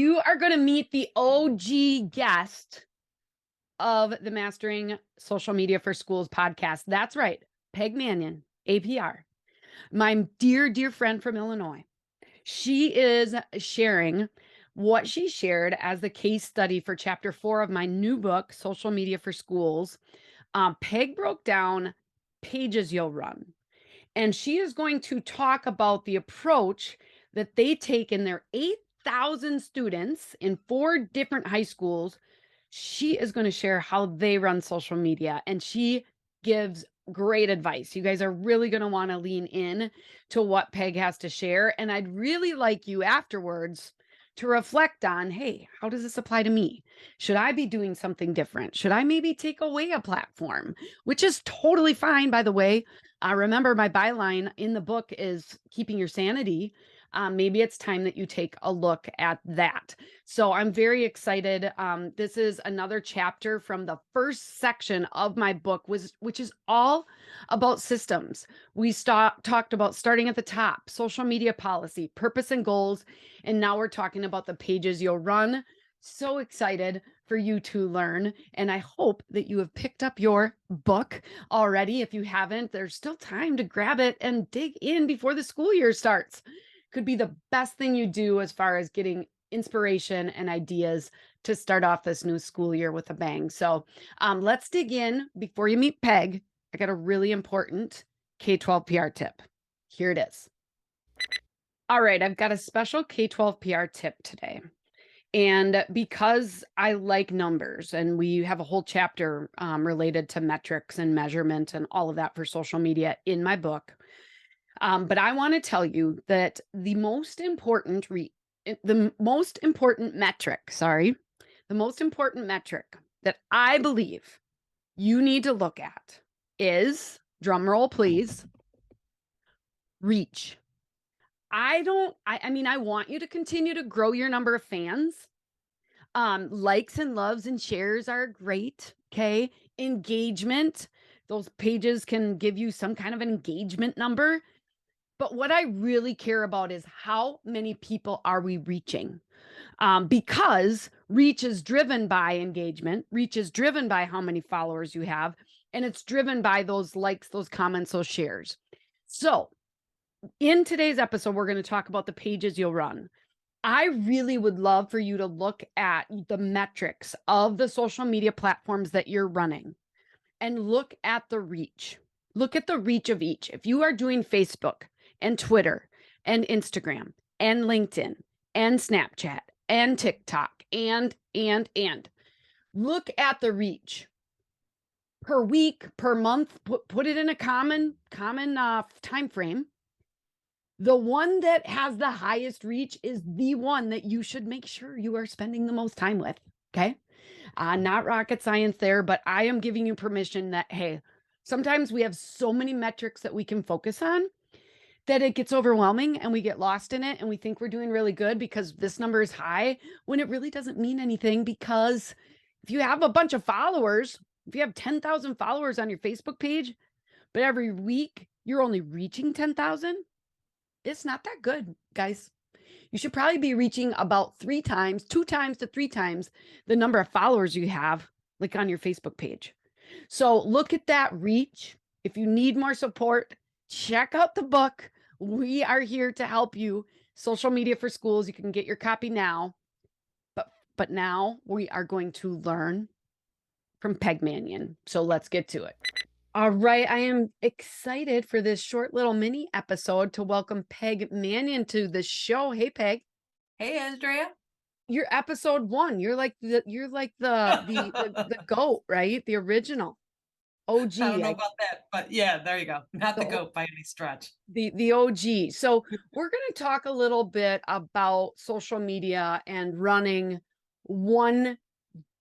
you are going to meet the OG guest of the Mastering Social Media for Schools podcast. That's right, Peg Mannion, APR, my dear, dear friend from Illinois. She is sharing what she shared as the case study for chapter 4 of my new book, Social Media for Schools. Peg broke down pages you'll run. And she is going to talk about the approach that they take in their 8,000 students in 4 different high schools. She is going to share how they run social media, and she gives great advice. You guys are really going to want to lean in to what Peg has to share. And I'd really like you afterwards to reflect on, hey, how does this apply to me? Should I be doing something different? Should I maybe take away a platform, which is totally fine, by the way. Remember, my byline in the book is keeping your sanity. Maybe it's time that you take a look at that. So I'm very excited. This is another chapter from the first section of my book, which is all about systems. We talked about starting at the top, social media policy, purpose and goals, and now we're talking about the pages you'll run. So excited for you to learn. And I hope that you have picked up your book already. If you haven't, there's still time to grab it and dig in before the school year starts. Could be the best thing you do as far as getting inspiration and ideas to start off this new school year with a bang. So let's dig in. Before you meet Peg, I got a really important K-12 PR tip. Here it is. All right, I've got a special K-12 PR tip today. And because I like numbers, and we have a whole chapter related to metrics and measurement and all of that for social media in my book. But I want to tell you that the most important metric that I believe you need to look at is, drum roll please, reach. I want you to continue to grow your number of fans. Likes and loves and shares are great. Okay. Engagement. Those pages can give you some kind of an engagement number. But what I really care about is how many people are we reaching? Because reach is driven by engagement. Reach is driven by how many followers you have. And it's driven by those likes, those comments, those shares. So in today's episode, we're going to talk about the pages you'll run. I really would love for you to look at the metrics of the social media platforms that you're running and look at the reach. Look at the reach of each. If you are doing Facebook and Twitter and Instagram and LinkedIn and Snapchat and TikTok and look at the reach per week, per month, put it in a common time frame. The one that has the highest reach is the one that you should make sure you are spending the most time with. Okay. Not rocket science there, but I am giving you permission that, hey, sometimes we have so many metrics that we can focus on that it gets overwhelming and we get lost in it and we think we're doing really good because this number is high when it really doesn't mean anything. Because if you have a bunch of followers, if you have 10,000 followers on your Facebook page, but every week you're only reaching 10,000, it's not that good, guys. You should probably be reaching about 2 times to 3 times the number of followers you have, like on your Facebook page. So look at that reach. If you need more support, check out the book. We are here to help you. Social Media for Schools. You can get your copy now. But now we are going to learn from Peg Mannion. So let's get to it. All right, I am excited for this short little mini episode to welcome Peg Mannion to the show. Hey, Peg. Hey, Andrea. You're episode 1. You're like the goat, right? The original OG. I don't know about that, but yeah, there you go. Not the The goat by any stretch. the OG. So we're going to talk a little bit about social media and running one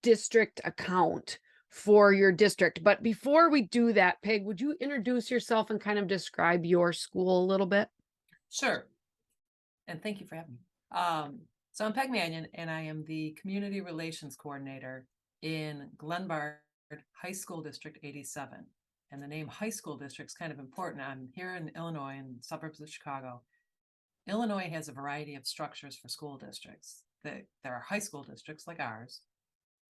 district account for your district. But before we do that, Peg, would you introduce yourself and kind of describe your school a little bit? Sure. And thank you for having me. So I'm Peg Mannion, and I am the Community Relations Coordinator in Glenbard High School District 87. And the name High School District is kind of important. I'm here in Illinois, in suburbs of Chicago. Illinois has a variety of structures for school districts. that there are high school districts like ours,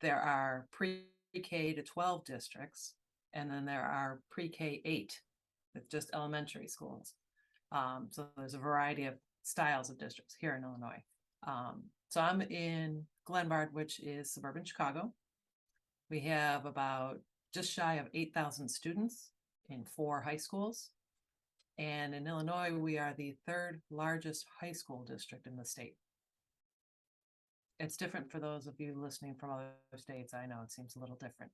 there are pre-K to 12 districts, and then there are pre-K 8 with just elementary schools. So there's a variety of styles of districts here in Illinois. So I'm in Glenbard, which is suburban Chicago. We have about just shy of 8,000 students in 4 high schools. And in Illinois, we are the 3rd largest high school district in the state. It's different for those of you listening from other states. I know it seems a little different.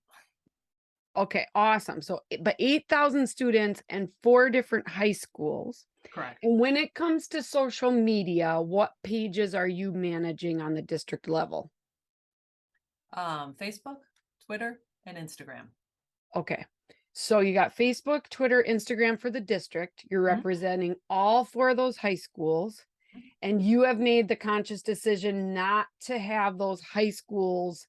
Okay, awesome. So, but 8,000 students and 4 different high schools. Correct. And when it comes to social media, what pages are you managing on the district level? Facebook, Twitter, and Instagram. Okay. So you got Facebook, Twitter, Instagram for the district. You're Mhm. representing all 4 of those high schools. And you have made the conscious decision not to have those high schools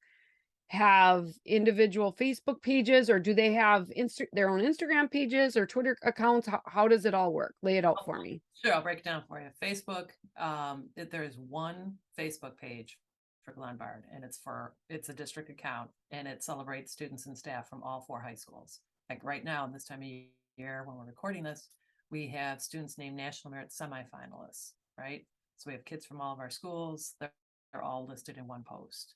have individual Facebook pages, or do they have their own Instagram pages or Twitter accounts? How does it all work? Lay it out for me. Sure, I'll break it down for you. Facebook, there is one Facebook page for Glenbard, and it's a district account, and it celebrates students and staff from all 4 high schools. Like right now, this time of year, when we're recording this, we have students named National Merit semifinalists, right? So we have kids from all of our schools. They're all listed in one post.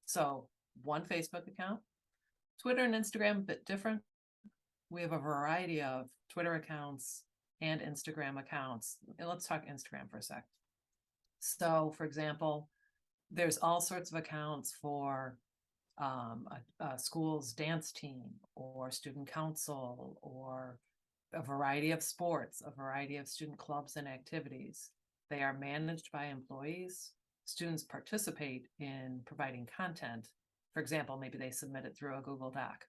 So one Facebook account. Twitter and Instagram, a bit different. We have a variety of Twitter accounts and Instagram accounts. And let's talk Instagram for a sec. So, for example, there's all sorts of accounts for a school's dance team or student council or a variety of sports, a variety of student clubs and activities. They are managed by employees. Students participate in providing content. For example, maybe they submit it through a Google Doc,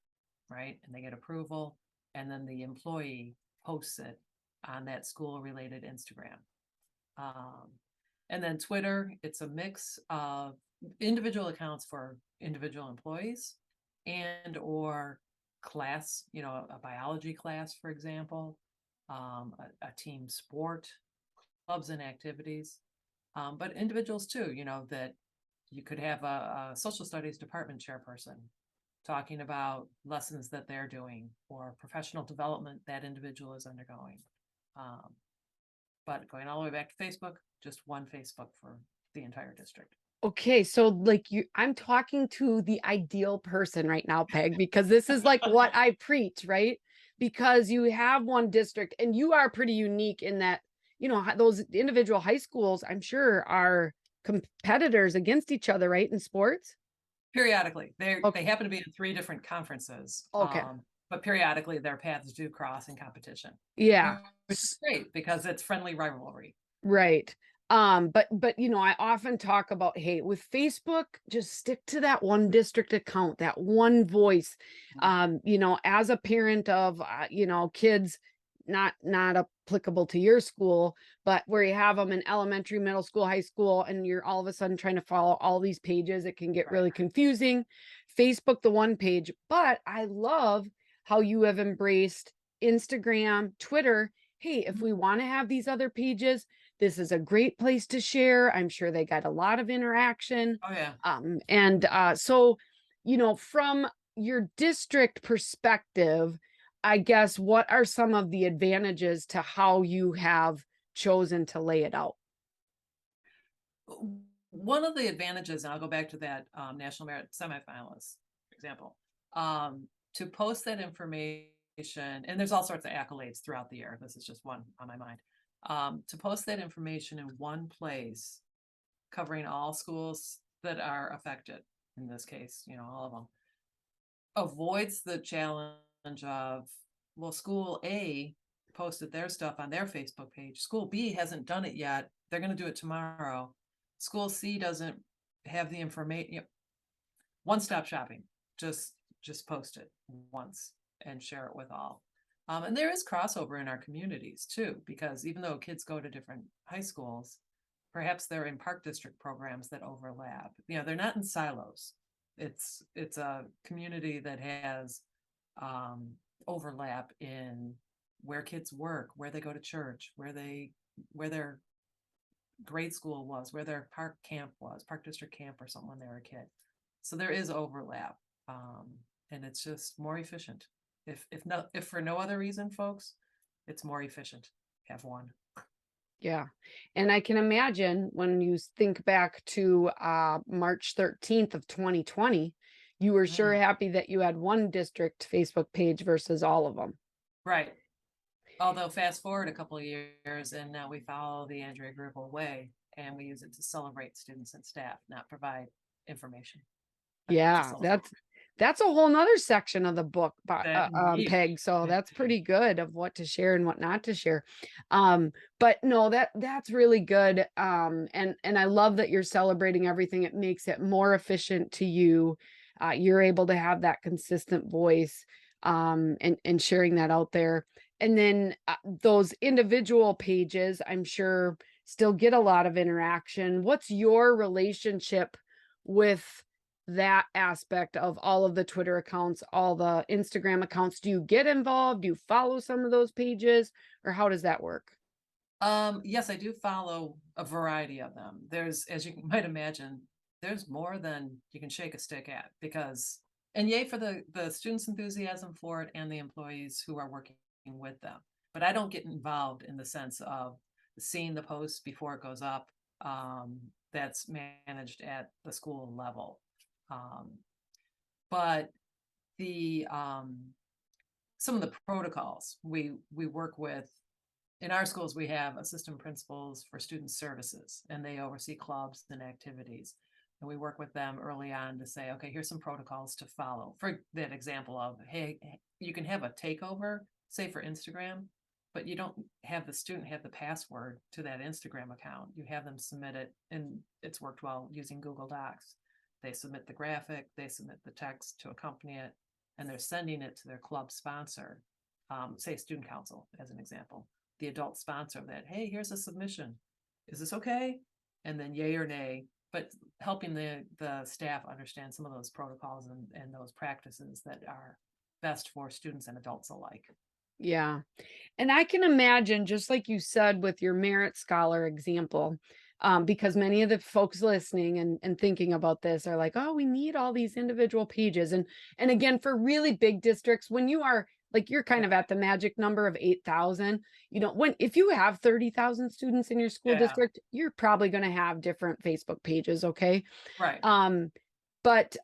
right? And they get approval, and then the employee posts it on that school-related Instagram. And then Twitter, it's a mix of individual accounts for individual employees and or class, a biology class, for example, a team sport, clubs and activities, but individuals too, that you could have a social studies department chairperson talking about lessons that they're doing or professional development that individual is undergoing. But going all the way back to Facebook, just one Facebook for the entire district. Okay, so like I'm talking to the ideal person right now, Peg, because this is like what I preach, right? Because you have one district and you are pretty unique in that, those individual high schools, I'm sure, are competitors against each other, right? In sports. Periodically, they Okay. happen to be in 3 different conferences, Okay. but periodically their paths do cross in competition, Yeah. which is great because it's friendly rivalry. Right. But I often talk about, hey, with Facebook, just stick to that one district account, that one voice. As a parent of kids not applicable to your school, but where you have them in elementary, middle school, high school, and you're all of a sudden trying to follow all these pages, it can get really confusing. Facebook, the one page, but I love how you have embraced Instagram, Twitter. Hey, if we want to have these other pages, this is a great place to share. I'm sure they got a lot of interaction. Oh yeah. So, from your district perspective, I guess, what are some of the advantages to how you have chosen to lay it out? One of the advantages, and I'll go back to that National Merit semifinalist example, to post that information, and there's all sorts of accolades throughout the year. This is just one on my mind. To post that information in one place, covering all schools that are affected, in this case, all of them, avoids the challenge of, well, school A posted their stuff on their Facebook page. School B hasn't done it yet. They're going to do it tomorrow. School C doesn't have the information. One-stop shopping. Just post it once and share it with all. And there is crossover in our communities too, because even though kids go to different high schools, perhaps they're in park district programs that overlap. They're not in silos. It's a community that has overlap in where kids work, where they go to church, where their grade school was, where their park camp was, park district camp or something when they were a kid. So there is overlap. And it's just more efficient. If for no other reason, folks, it's more efficient. Have one. Yeah. And I can imagine when you think back to March 13th of 2020, you were sure Mm, happy that you had one district Facebook page versus all of them. right. Although fast forward a couple of years and now we follow the Andrea Gribble way and we use it to celebrate students and staff, not provide information, but to Yeah, celebrate. that's a whole nother section of the book, That indeed. Peg. So that's pretty good of what to share and what not to share. But no, that's really good. And I love that you're celebrating everything. It makes it more efficient to you. You're able to have that consistent voice, and sharing that out there. And then those individual pages, I'm sure, still get a lot of interaction. What's your relationship with that aspect of all of the Twitter accounts, all the Instagram accounts? Do you get involved? Do you follow some of those pages, or how does that work? Yes, I do follow a variety of them. There's, as you might imagine, there's more than you can shake a stick at because, and yay for the students' enthusiasm for it and the employees who are working with them. But I don't get involved in the sense of seeing the post before it goes up. That's managed at the school level. Um, but the some of the protocols we work with in our schools, we have assistant principals for student services, and they oversee clubs and activities. And we work with them early on to say, okay, here's some protocols to follow. For that example of, hey, you can have a takeover, say for Instagram, but you don't have the student have the password to that Instagram account. You have them submit it, and it's worked well using Google Docs. They submit the graphic, they submit the text to accompany it, and they're sending it to their club sponsor, say student council as an example, the adult sponsor of that. Hey, here's a submission. Is this okay? And then yay or nay, but helping the staff understand some of those protocols and those practices that are best for students and adults alike. Yeah. And I can imagine, just like you said with your merit scholar example, because many of the folks listening and thinking about this are like, oh, we need all these individual pages. And again, for really big districts, when you are like you're kind Yeah. of at the magic number of 8,000, when if you have 30,000 students in your school Yeah. district, you're probably going to have different Facebook pages, okay? Right. Um, but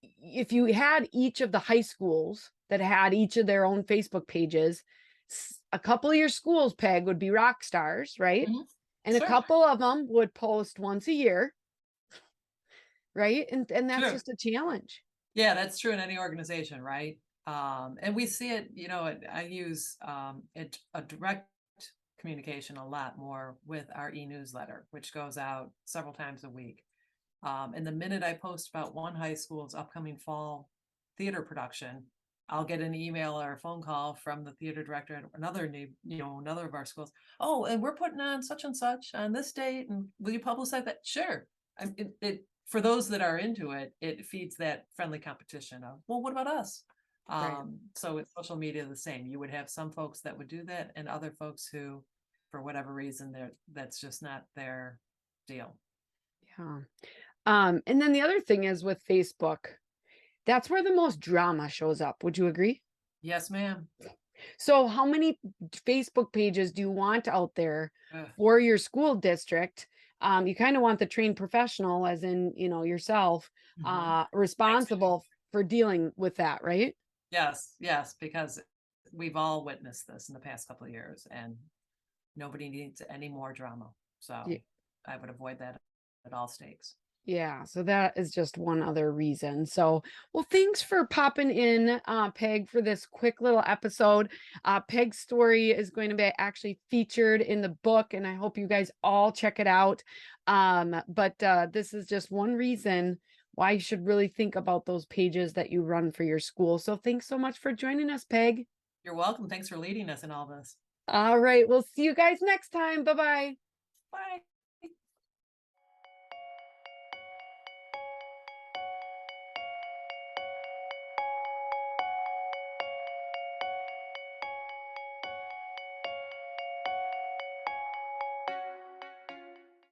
if you had each of the high schools that had each of their own Facebook pages, a couple of your schools, Peg, would be rock stars, right? Mhm. And a Sure. couple of them would post once a year, right? And that's Sure. just a challenge. Yeah, that's true in any organization, right? And we see it, I use a direct communication a lot more with our e-newsletter, which goes out several times a week. And the minute I post about one high school's upcoming fall theater production, I'll get an email or a phone call from the theater director at another of our schools. Oh, and we're putting on such and such on this date, and will you publicize that? Sure. It for those that are into it, it feeds that friendly competition of, well, what about us? Right. So with social media, the same. You would have some folks that would do that, and other folks who, for whatever reason, that's just not their deal. Yeah. And then the other thing is with Facebook, that's where the most drama shows up. Would you agree? Yes, ma'am. So how many Facebook pages do you want out there Ugh. for your school district? You kind of want the trained professional, as in, yourself, Mhm. Thanks. responsible for dealing with that, right? Yes, yes, because we've all witnessed this in the past couple of years, and nobody needs any more drama. So I would avoid that at all stakes. Yeah, so that is just one other reason. So, well, thanks for popping in, Peg, for this quick little episode. Peg's story is going to be actually featured in the book, and I hope you guys all check it out. But this is just one reason why you should really think about those pages that you run for your school. So, thanks so much for joining us, Peg. You're welcome. Thanks for leading us in all this. All right, we'll see you guys next time. Bye bye. Bye.